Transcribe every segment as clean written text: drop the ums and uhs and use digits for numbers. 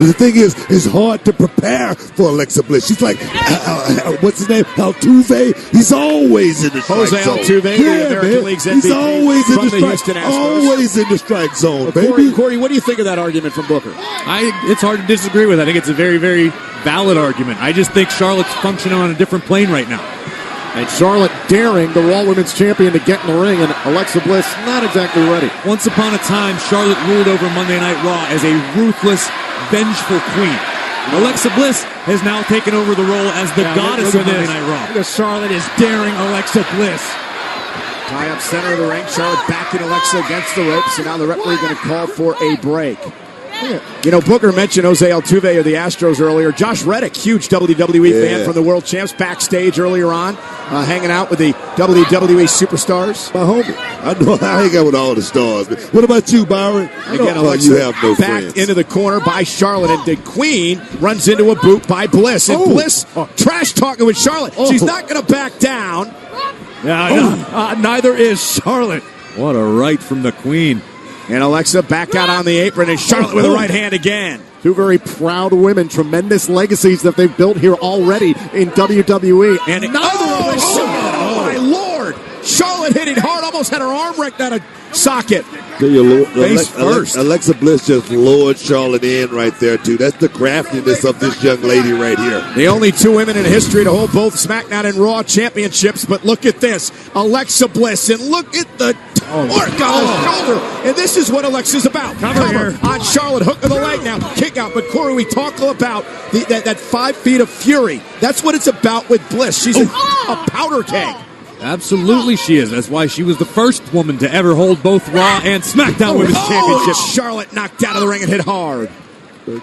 The thing is, it's hard to prepare for Alexa Bliss. She's like, what's his name? Altuve? He's always in the strike zone. Jose Altuve, the American League's MVP. He's always in the strike Houston Astros. Always in the strike zone, baby. Corey, what do you think of that argument from Booker? It's hard to disagree with. I think it's a very, very valid argument. I just think Charlotte's functioning on a different plane right now. And Charlotte daring the Raw Women's Champion to get in the ring, and Alexa Bliss not exactly ready. Once upon a time, Charlotte ruled over Monday Night Raw as a ruthless, vengeful queen. Alexa Bliss has now taken over the role as the goddess of Monday Night Raw. Because Charlotte is daring Alexa Bliss. Tie up center of the ring. Charlotte backing Alexa against the ropes, and now the referee going to call for a break. You know, Booker mentioned Jose Altuve of the Astros earlier. Josh Reddick, huge WWE fan from the World Champs, backstage earlier on, hanging out with the WWE superstars. My homie. I hang out with all the stars. But what about you, Byron? Again, Alexa you have no backed into the corner by Charlotte, and the Queen runs into a boot by Bliss. And Bliss trash talking with Charlotte. She's not going to back down. Neither is Charlotte. What a right from the Queen. And Alexa back out on the apron, and Charlotte with the right hand again. Two very proud women, tremendous legacies that they've built here already in WWE. And my Lord! Charlotte hitting hard, almost had her arm wrecked out of socket. Face first. Alexa Bliss just lured Charlotte in right there, too. That's the craftiness of this young lady right here. The only two women in history to hold both SmackDown and Raw championships, but look at this. Alexa Bliss, and look at the work on the shoulder. And this is what Alexa's about. Cover on Charlotte, hook of the leg now, kick out. But Corey, we talk about that 5 feet of fury. That's what it's about with Bliss. She's a powder keg. Absolutely she is. That's why she was the first woman to ever hold both Raw and SmackDown Women's Championships. Charlotte knocked out of the ring and hit hard.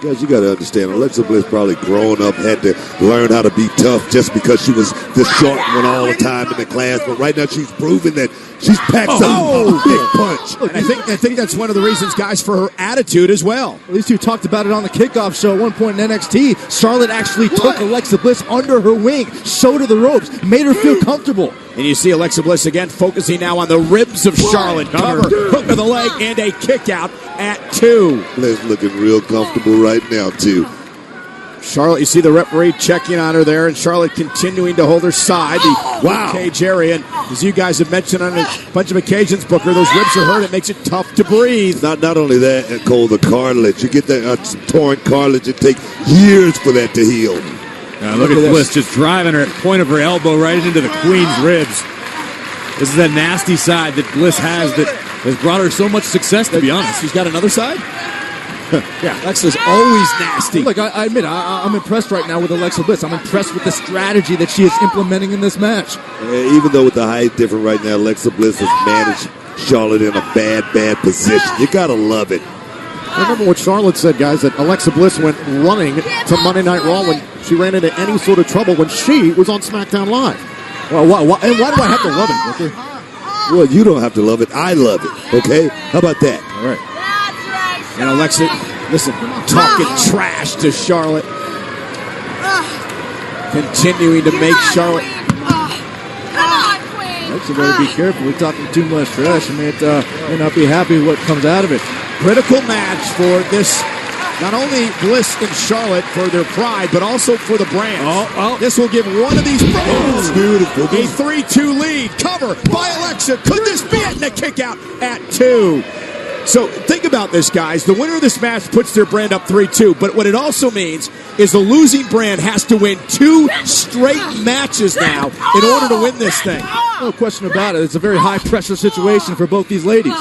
Guys, you got to understand, Alexa Bliss probably growing up had to learn how to be tough just because she was the short one all the time in the class. But right now she's proven that she's packed a big punch. And I think that's one of the reasons, guys, for her attitude as well. These two talked about it on the kickoff show at one point in NXT. Charlotte actually took Alexa Bliss under her wing, showed her the ropes, made her feel comfortable. And you see Alexa Bliss again focusing now on the ribs of Charlotte. Cover, hook of the leg, and a kick out at 2. Bliss looking real comfortable right now, too. Charlotte, you see the referee checking on her there, and Charlotte continuing to hold her side, the cage area. And as you guys have mentioned on a bunch of occasions, Booker, those ribs are hurt. It makes it tough to breathe. Not only that, Cole, the cartilage. You get that torn cartilage, it takes years for that to heal. Now look at Bliss just driving her point of her elbow right into the Queen's ribs. This is a nasty side that Bliss has that has brought her so much success, to be honest. She's got another side? Yeah, Alexa's always nasty. Look, I admit, I'm impressed right now with Alexa Bliss. I'm impressed with the strategy that she is implementing in this match. Even though with the height different right now, Alexa Bliss has managed Charlotte in a bad position. You got to love it. Remember what Charlotte said, guys, that Alexa Bliss went running to Monday Night Raw when she ran into any sort of trouble when she was on SmackDown Live. Well, why do I have to love it, Booker? Well, you don't have to love it. I love it, okay? How about that? All right. And Alexa, listen, talking trash to Charlotte. Continuing to make Charlotte. Alexa better be careful. We're talking too much trash. I mean, may not be happy with what comes out of it. Critical match for this, not only Bliss and Charlotte for their pride, but also for the brand. This will give one of these brands beautiful. A 3-2 lead. Cover by Alexa. Could this be it? And a kick out at 2. So think about this, guys. The winner of this match puts their brand up 3-2. But what it also means is the losing brand has to win 2 straight matches now in order to win this thing. No question about it. It's a very high-pressure situation for both these ladies.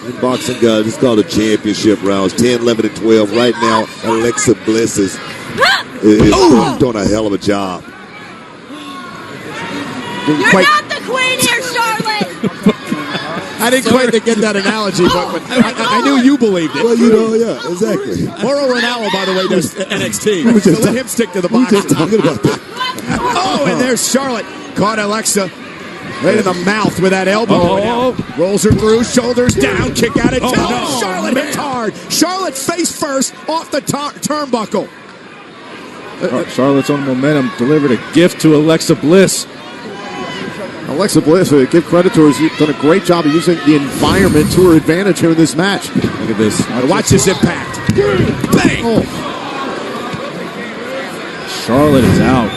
In boxing, guys, it's called a championship rounds. 10, 11, and 12. Right now, Alexa Bliss is doing a hell of a job. You're not the queen here, Charlotte! I didn't quite get that analogy, but I knew you believed it. Well, you know, yeah, exactly. Mauro Ranallo, by the way, does NXT. So let him stick to the box. We were just talking about that. Oh, and there's Charlotte. Caught Alexa right in the mouth with that elbow. Rolls her through, shoulders down, kick out at 2. Charlotte hits hard. Charlotte face first off the turnbuckle. Charlotte's on momentum delivered a gift to Alexa Bliss. Alexa Bliss, give credit to her. She's done a great job of using the environment to her advantage here in this match. Look at this. Watch this impact. Bang! Oh. Charlotte is out.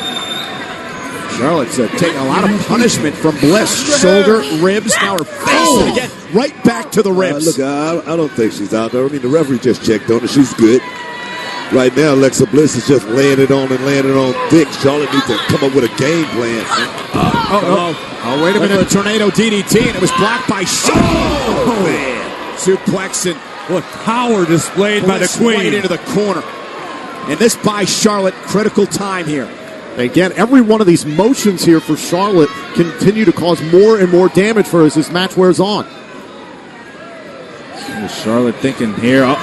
Charlotte's taking a lot of punishment from Bliss. Shoulder, ribs, now her face, and again, right back to the ribs. Look, I don't think she's out there. I mean, the referee just checked on her. She's good. Right now, Alexa Bliss is just laying it on and laying it on thick. Charlotte needs to come up with a game plan. Oh, wait a minute. A tornado DDT, and it was blocked by Charlotte. Oh, man. Suplex and what power displayed by the Queen. Right into the corner. And this buys Charlotte critical time here. Again, every one of these motions here for Charlotte continue to cause more and more damage for her as this match wears on. Charlotte thinking here. Watch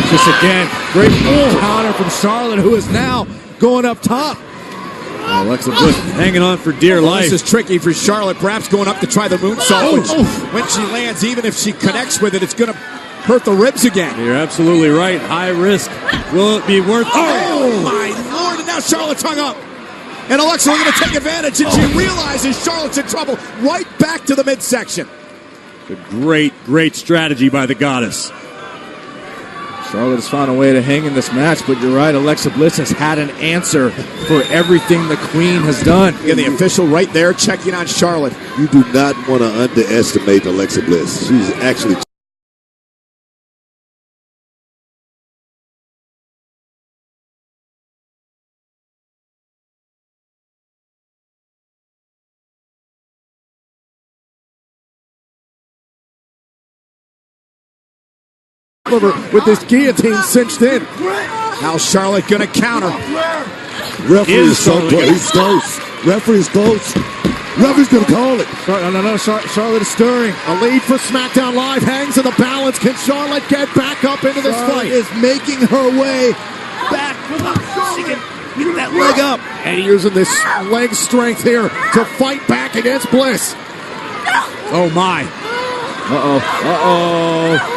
this again. Great counter from Charlotte, who is now going up top. Alexa Bliss hanging on for dear life. This is tricky for Charlotte, perhaps going up to try the moonsault. When she lands, even if she connects with it, it's going to hurt the ribs again. You're absolutely right. High risk. Will it be worth? Oh my Lord! And now Charlotte's hung up. And Alexa going to take advantage, and she realizes Charlotte's in trouble. Right back to the midsection. A great strategy by the goddess. Charlotte has found a way to hang in this match, but you're right, Alexa Bliss has had an answer for everything the Queen has done. And the official right there checking on Charlotte. You do not want to underestimate Alexa Bliss. She's actually... with this guillotine cinched in. Now Charlotte going to counter. Referee is so close. He's close. Referee is close. Referee's going to call it. No. Charlotte is stirring. A lead for SmackDown Live hangs in the balance. Can Charlotte get back up into this fight? Is making her way back. She can get that leg up. And using this leg strength here to fight back against Bliss. Oh my. Uh-oh.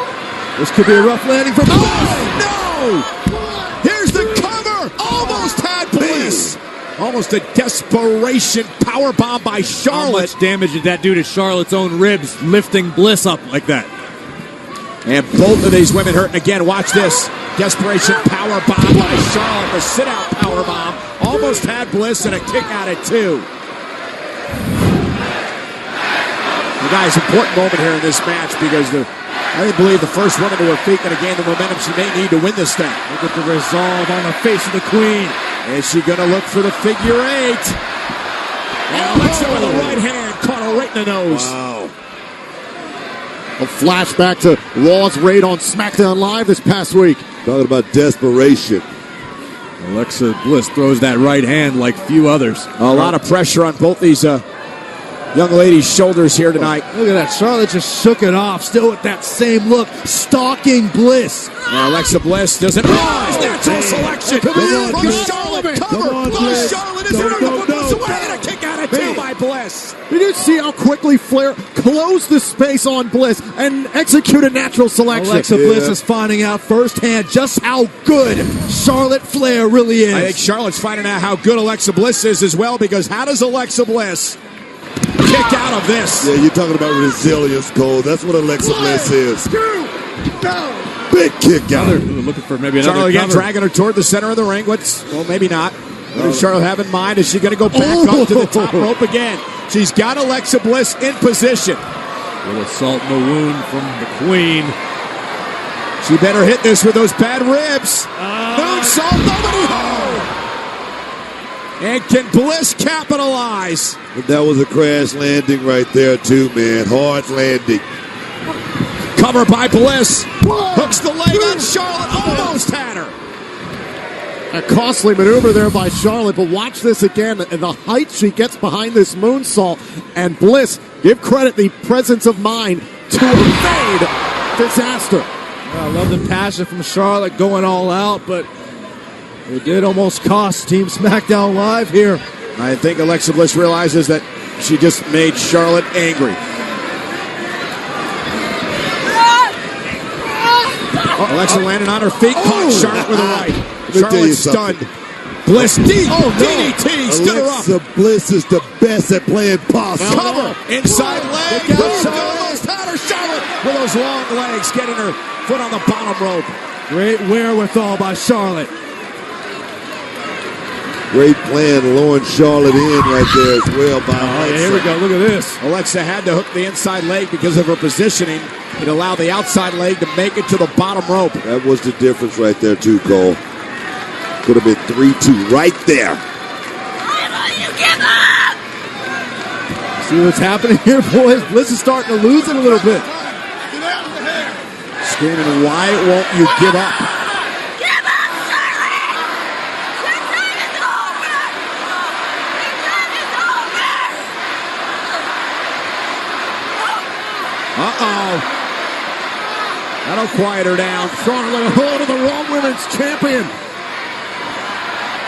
This could be a rough landing for Bliss. Oh, no! Here's the cover. Almost had Bliss. Almost a desperation powerbomb by Charlotte. How much damage did that do to Charlotte's own ribs, lifting Bliss up like that? And both of these women hurting again. Watch this. Desperation powerbomb by Charlotte. The sit-out powerbomb. Almost had Bliss and a kick out at 2. You guys, important moment here in this match because I believe the first woman to her feet going to gain the momentum she may need to win this thing. Look at the resolve on the face of the Queen. Is she going to look for the figure 8? And Alexa with a right hand caught her right in the nose. Wow. A flashback to Raw's raid on SmackDown Live this past week. Talking about desperation. Alexa Bliss throws that right hand like few others. A lot of pressure on both these young ladies' shoulders here tonight. Look at that. Charlotte just shook it off, still with that same look, stalking Bliss. Now Alexa Bliss doesn't realize natural selection from Charlotte. Cover. Charlotte is in her Bliss away and a kick out at 2 by Bliss. Did you see how quickly Flair closed the space on Bliss and executed natural selection? Alexa Bliss is finding out firsthand just how good Charlotte Flair really is. I think Charlotte's finding out how good Alexa Bliss is as well, because how does Alexa Bliss kick out of this? Yeah, you're talking about resilience, Cole. That's what Alexa Bliss is. Big kick out. Looking for maybe another Charlotte again cover. dragging her toward the center of the ring. Well, maybe not. What does Charlotte have in mind? Is she going to go back up to the top rope again? She's got Alexa Bliss in position. Little salt in the wound from the Queen. She better hit this with those bad ribs. Moonsault, nobody home. And can Bliss capitalize? But that was a crash landing right there, too, man. Hard landing. Cover by Bliss. Hooks the leg on Charlotte. Almost had her. A costly maneuver there by Charlotte, but watch this again, and the height she gets behind this moonsault. And Bliss, give credit the presence of mind to evade disaster. I love the passion from Charlotte going all out, but it did almost cost Team SmackDown Live here. I think Alexa Bliss realizes that she just made Charlotte angry. Alexa landed on her feet, caught Charlotte with a right. Charlotte stunned. Bliss DDT stood her up. Alexa Bliss is the best at playing possum. Cover. Inside leg. Almost powder. Charlotte with those long legs, getting her foot on the bottom rope. Great wherewithal by Charlotte. Great plan, luring Charlotte in right there as well by Alexa. Here we go. Look at this. Alexa had to hook the inside leg because of her positioning. It allowed the outside leg to make it to the bottom rope. That was the difference right there too, Cole. Could have been 3-2 right there. You give up! See what's happening here, boys? Bliss is starting to lose it a little bit. Screaming, why won't you give up? Give up, Charlotte! Your time is over! Your time is over! Uh-oh. That'll quiet her down. Charlotte, a hold of the Raw Women's Champion.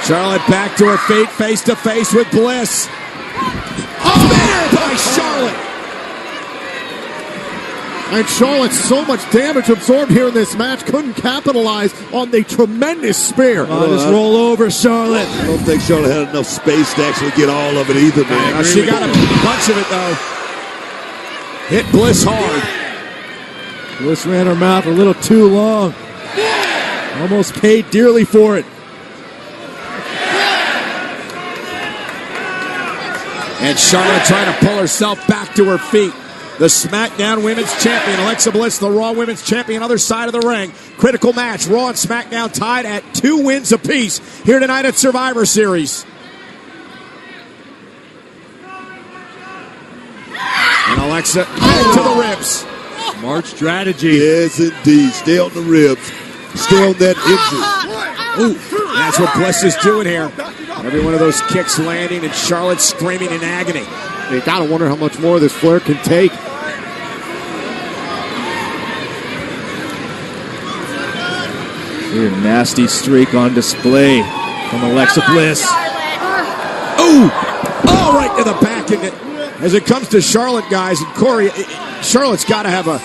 Charlotte back to her feet, face to face with Bliss. Spear by Charlotte. And Charlotte, so much damage absorbed here in this match, couldn't capitalize on the tremendous spear. Just roll over, Charlotte. I don't think Charlotte had enough space to actually get all of it either, man. She got a bunch of it, though. Hit Bliss hard. Bliss ran her mouth a little too long. Almost paid dearly for it. And Charlotte trying to pull herself back to her feet. The SmackDown Women's Champion, Alexa Bliss, the Raw Women's Champion, other side of the ring. Critical match, Raw and SmackDown tied at 2 wins apiece here tonight at Survivor Series. And Alexa to the ribs. Smart strategy. Yes, indeed. Stay on the ribs. Stay on that engine. Ooh, that's what Bliss is doing here. Every one of those kicks landing and Charlotte screaming in agony. You gotta wonder how much more this Flair can take. Here, nasty streak on display from Alexa Bliss. Ooh! Oh, right to the back. And as it comes to Charlotte, guys, and Corey, Charlotte's got to have a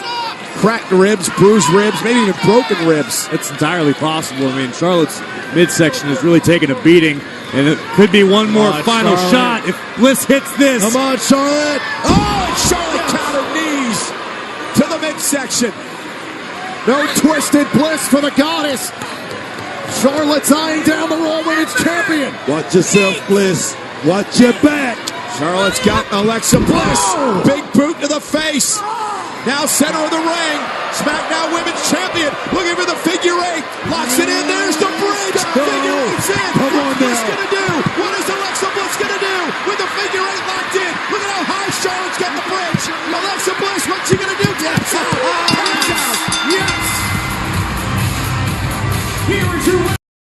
cracked ribs, bruised ribs, maybe even broken ribs. It's entirely possible. I mean, Charlotte's midsection has really taken a beating, and it could be one more final shot if Bliss hits this. Come on, Charlotte. Oh, and Charlotte countered knees to the midsection. No twisted Bliss for the goddess. Charlotte's eyeing down the Raw Women's Champion. Watch yourself, Bliss. Watch your back. Charlotte's got Alexa Bliss. Big boot to the face. Now center of the ring. SmackDown Women's Champion looking for the figure eight. Locks it in. There's the bridge. Figure eight's in. Come on What's Bliss now. going to do? What is Alexa Bliss going to do with the figure eight locked in? Look at how high Charlotte's got the bridge. Alexa Bliss, what's she going to do? Tap out.